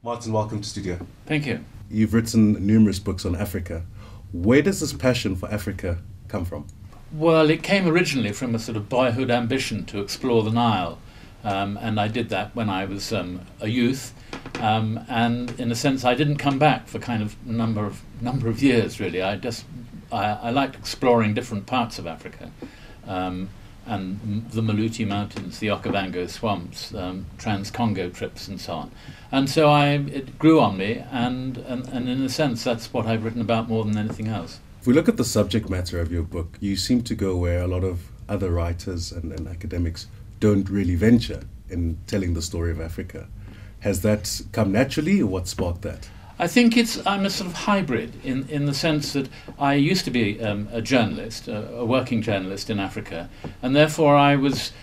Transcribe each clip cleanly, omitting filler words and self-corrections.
Martin, welcome to studio. Thank you. You've written numerous books on Africa. Where does this passion for Africa come from? Well, it came originally from a sort of boyhood ambition to explore the Nile, and I did that when I was a youth. And in a sense, I didn't come back for kind of number of years. Really, I liked exploring different parts of Africa, and the Maluti Mountains, the Okavango swamps, Trans-Congo trips, and so on. And so it grew on me, and in a sense, that's what I've written about more than anything else. If we look at the subject matter of your book, you seem to go where a lot of other writers and academics don't really venture in telling the story of Africa. Has that come naturally, or what sparked that? I think I'm a sort of hybrid in the sense that I used to be a journalist, a working journalist in Africa, and therefore I was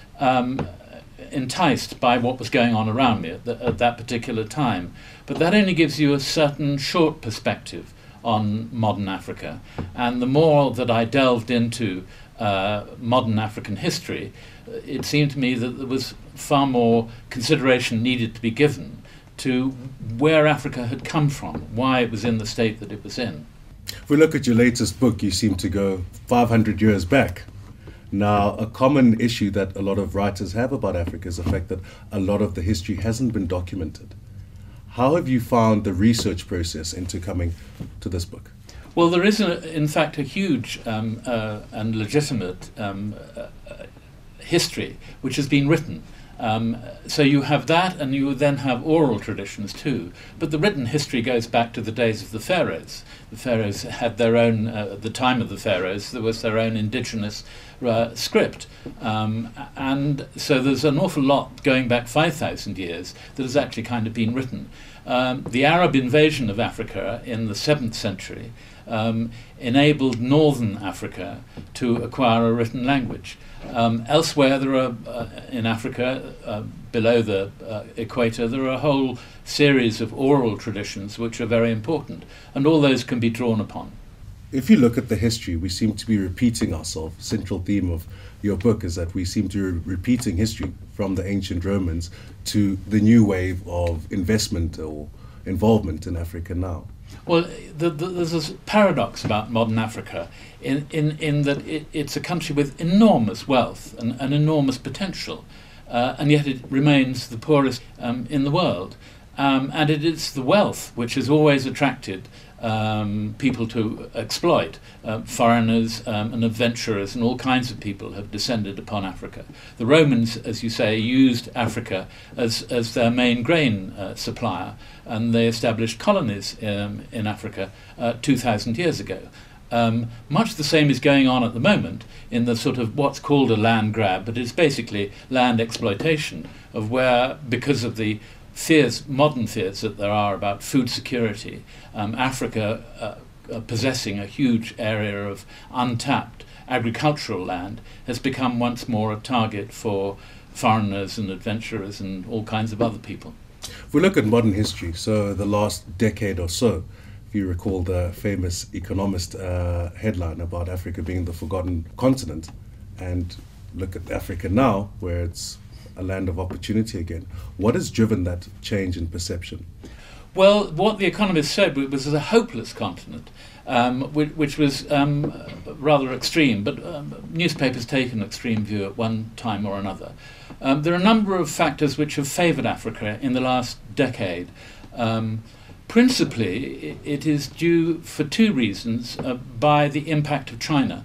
enticed by what was going on around me at that particular time. But that only gives you a certain short perspective on modern Africa, and the more that I delved into modern African history, it seemed to me that there was far more consideration needed to be given to where Africa had come from, why it was in the state that it was in. If we look at your latest book, you seem to go 500 years back. Now, a common issue that a lot of writers have about Africa is the fact that a lot of the history hasn't been documented. How have you found the research process into coming to this book? Well, there is, in fact, a huge and legitimate history which has been written. So you have that, and you then have oral traditions too. But the written history goes back to the days of the pharaohs. The pharaohs had their own, at the time of the pharaohs, there was their own indigenous script. And so there's an awful lot going back 5,000 years that has actually kind of been written. The Arab invasion of Africa in the 7th century enabled northern Africa to acquire a written language. Elsewhere, there are in Africa, below the equator, there are a whole series of oral traditions which are very important, and all those can be drawn upon. If you look at the history, we seem to be repeating ourselves. Central theme of your book is that we seem to be repeating history from the ancient Romans to the new wave of investment or involvement in Africa now. Well, there's this paradox about modern Africa in that it's a country with enormous wealth and enormous potential, and yet it remains the poorest in the world. And it is the wealth which has always attracted people to exploit. Foreigners and adventurers and all kinds of people have descended upon Africa. The Romans, as you say, used Africa as their main grain supplier, and they established colonies in Africa 2,000 years ago. Much the same is going on at the moment in the sort of what's called a land grab, but it's basically land exploitation of where, because of the modern fears that there are about food security, Africa possessing a huge area of untapped agricultural land has become once more a target for foreigners and adventurers and all kinds of other people. If we look at modern history, so the last decade or so, if you recall the famous Economist headline about Africa being the forgotten continent, and look at Africa now, where it's a land of opportunity again. What has driven that change in perception? Well, what The Economist said was a hopeless continent, which was rather extreme, but newspapers take an extreme view at one time or another. There are a number of factors which have favoured Africa in the last decade. Principally, it is due for two reasons by the impact of China.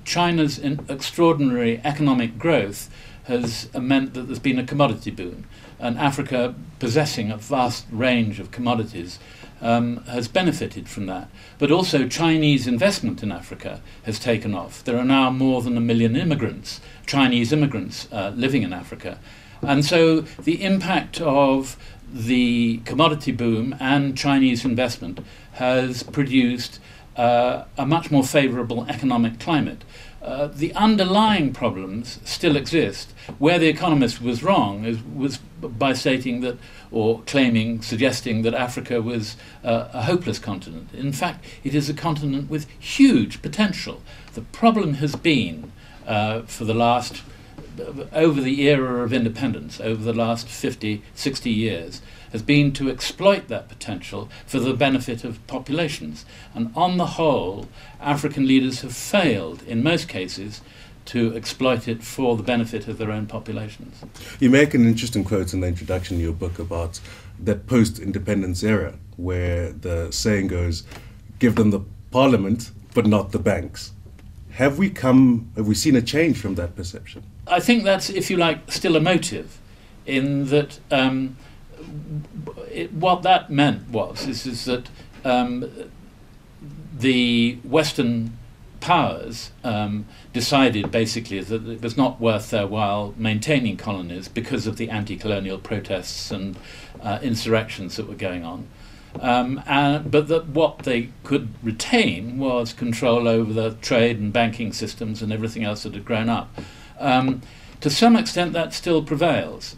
China's extraordinary economic growth has meant that there's been a commodity boom, and Africa, possessing a vast range of commodities, has benefited from that. But also Chinese investment in Africa has taken off. There are now more than 1 million immigrants, Chinese immigrants, living in Africa. And so the impact of the commodity boom and Chinese investment has produced a much more favourable economic climate. The underlying problems still exist. Where The Economist was wrong was by stating that, or suggesting that Africa was a hopeless continent. In fact, it is a continent with huge potential. The problem has been, for the last over the era of independence, over the last 50, 60 years, has been to exploit that potential for the benefit of populations. And on the whole, African leaders have failed, in most cases, to exploit it for the benefit of their own populations. You make an interesting quote in the introduction of your book about that post-independence era, where the saying goes, give them the parliament, but not the banks. Have we seen a change from that perception? I think that's, if you like, still a motive, in that what that meant is that the Western powers decided basically that it was not worth their while maintaining colonies because of the anti-colonial protests and insurrections that were going on. But that what they could retain was control over the trade and banking systems and everything else that had grown up. To some extent that still prevails.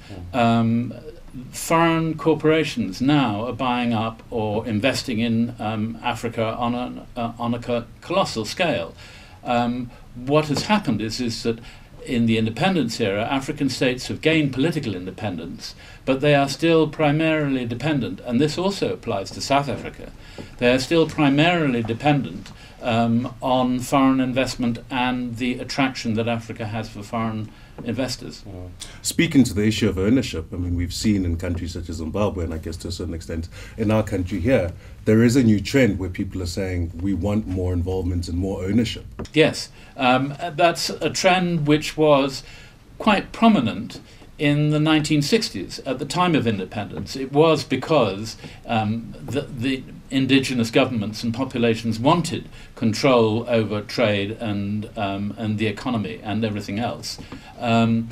Foreign corporations now are buying up or investing in Africa on a colossal scale. What has happened is that in the independence era, African states have gained political independence, but they are still primarily dependent, and this also applies to South Africa. They are still primarily dependent on foreign investment and the attraction that Africa has for foreign investors. Speaking to the issue of ownership, I mean, we've seen in countries such as Zimbabwe, and I guess to a certain extent in our country here, there is a new trend where people are saying we want more involvement and more ownership. Yes, that's a trend which was quite prominent in the 1960s, at the time of independence. It was because the indigenous governments and populations wanted control over trade and the economy and everything else. There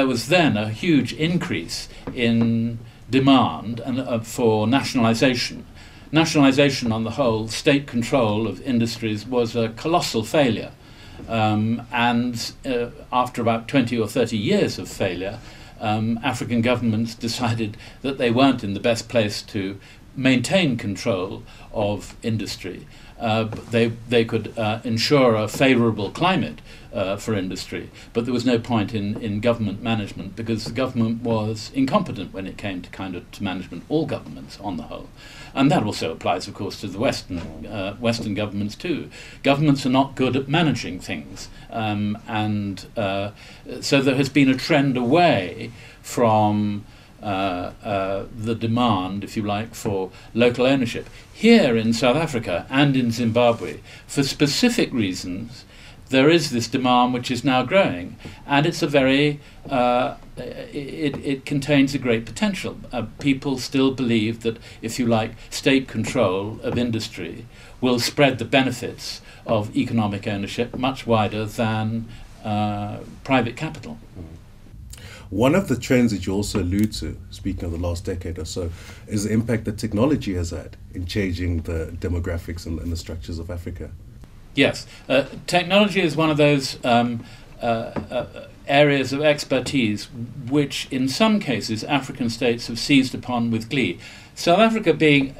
was then a huge increase in demand for nationalisation. Nationalisation on the whole, state control of industries, was a colossal failure. After about 20 or 30 years of failure, African governments decided that they weren't in the best place to maintain control of industry. They could ensure a favourable climate for industry, but there was no point in government management because the government was incompetent when it came to management, all governments on the whole. And that also applies, of course, to the Western governments too. Governments are not good at managing things, so there has been a trend away from the demand, if you like, for local ownership. Here in South Africa and in Zimbabwe, for specific reasons, there is this demand which is now growing, and it's a very it contains a great potential. People still believe that, if you like, state control of industry will spread the benefits of economic ownership much wider than private capital. One of the trends that you also allude to, speaking of the last decade or so, is the impact that technology has had in changing the demographics and the structures of Africa. Yes, technology is one of those areas of expertise which, in some cases, African states have seized upon with glee. South Africa, being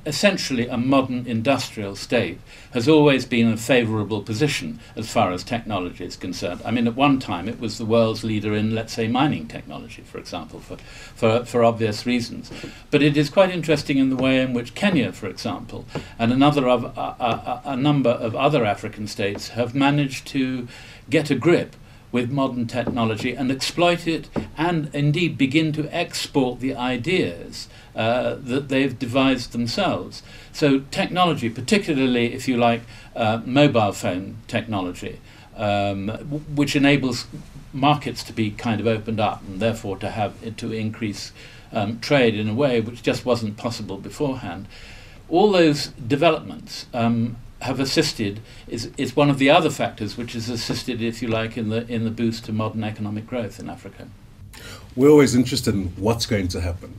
essentially a modern industrial state, has always been in a favourable position as far as technology is concerned. I mean, at one time it was the world's leader in, let's say, mining technology, for example, for obvious reasons. But it is quite interesting in the way in which Kenya, for example, and a number of other African states have managed to get a grip with modern technology and exploit it, and indeed begin to export the ideas that they've devised themselves. So technology, particularly, if you like, mobile phone technology, which enables markets to be kind of opened up and therefore to increase trade in a way which just wasn't possible beforehand. All those developments have assisted, is one of the other factors which has assisted, if you like, in the boost to modern economic growth in Africa. We're always interested in what's going to happen.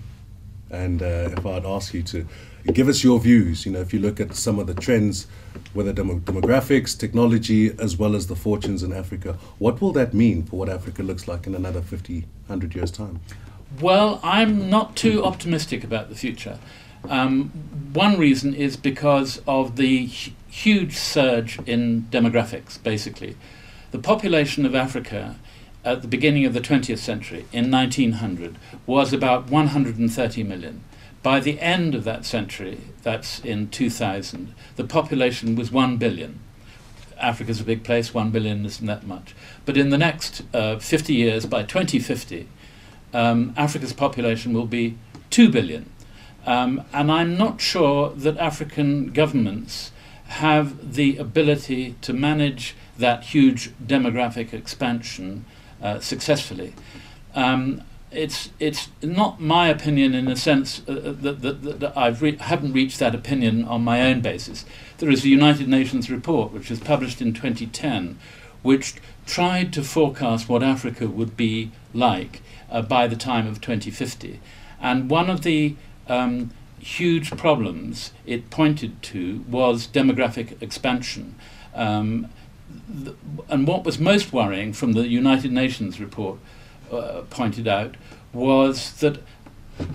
And if I'd ask you to give us your views, if you look at some of the trends, whether demographics, technology, as well as the fortunes in Africa, what will that mean for what Africa looks like in another 50, 100 years' time? Well, I'm not too optimistic about the future. One reason is because of the huge surge in demographics, basically. The population of Africa at the beginning of the 20th century, in 1900, was about 130 million. By the end of that century, that's in 2000, the population was 1 billion. Africa's a big place, 1 billion isn't that much. But in the next 50 years, by 2050, Africa's population will be 2 billion. And I'm not sure that African governments have the ability to manage that huge demographic expansion successfully. It's not my opinion in the sense that I haven't reached that opinion on my own basis. There is a United Nations report which was published in 2010 which tried to forecast what Africa would be like by the time of 2050. And one of the huge problems it pointed to was demographic expansion. And what was most worrying from the United Nations report pointed out was that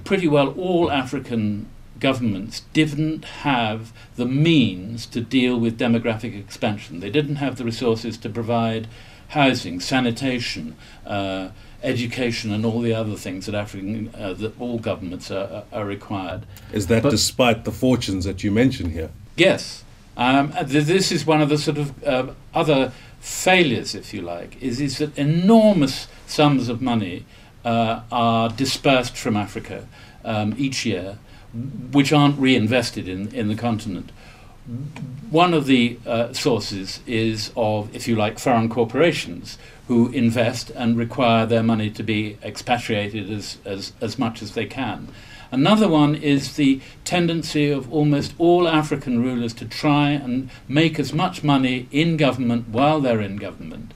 pretty well all African governments didn't have the means to deal with demographic expansion. They didn't have the resources to provide housing, sanitation, education, and all the other things that that all governments are required. Is that despite the fortunes that you mention here? Yes. This is one of the sort of other failures, if you like, is that enormous sums of money are dispersed from Africa each year, which aren't reinvested in the continent. One of the sources is of, if you like, foreign corporations who invest and require their money to be expatriated as much as they can. Another one is the tendency of almost all African rulers to try and make as much money in government while they're in government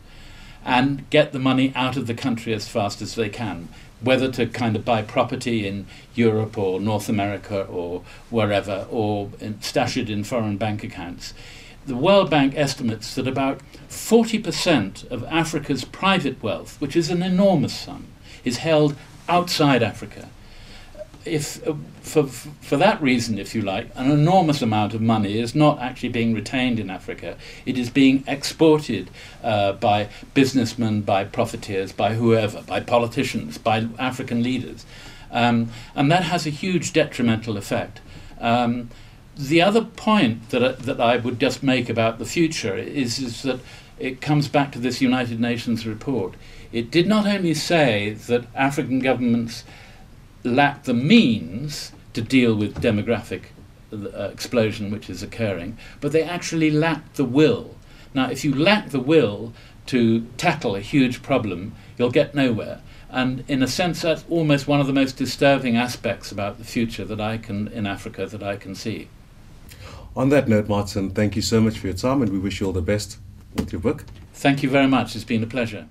and get the money out of the country as fast as they can, whether to kind of buy property in Europe or North America or wherever, or stash it in foreign bank accounts. The World Bank estimates that about 40% of Africa's private wealth, which is an enormous sum, is held outside Africa. If for that reason, if you like, an enormous amount of money is not actually being retained in Africa. It is being exported by businessmen, by profiteers, by whoever, by politicians, by African leaders. And that has a huge detrimental effect. The other point that I would just make about the future is that it comes back to this United Nations report. It did not only say that African governments lack the means to deal with demographic explosion which is occurring, but they actually lack the will. Now, if you lack the will to tackle a huge problem, you'll get nowhere. And in a sense, that's almost one of the most disturbing aspects about the future in Africa that I can see. On that note, Martin, thank you so much for your time, and we wish you all the best with your book. Thank you very much. It's been a pleasure.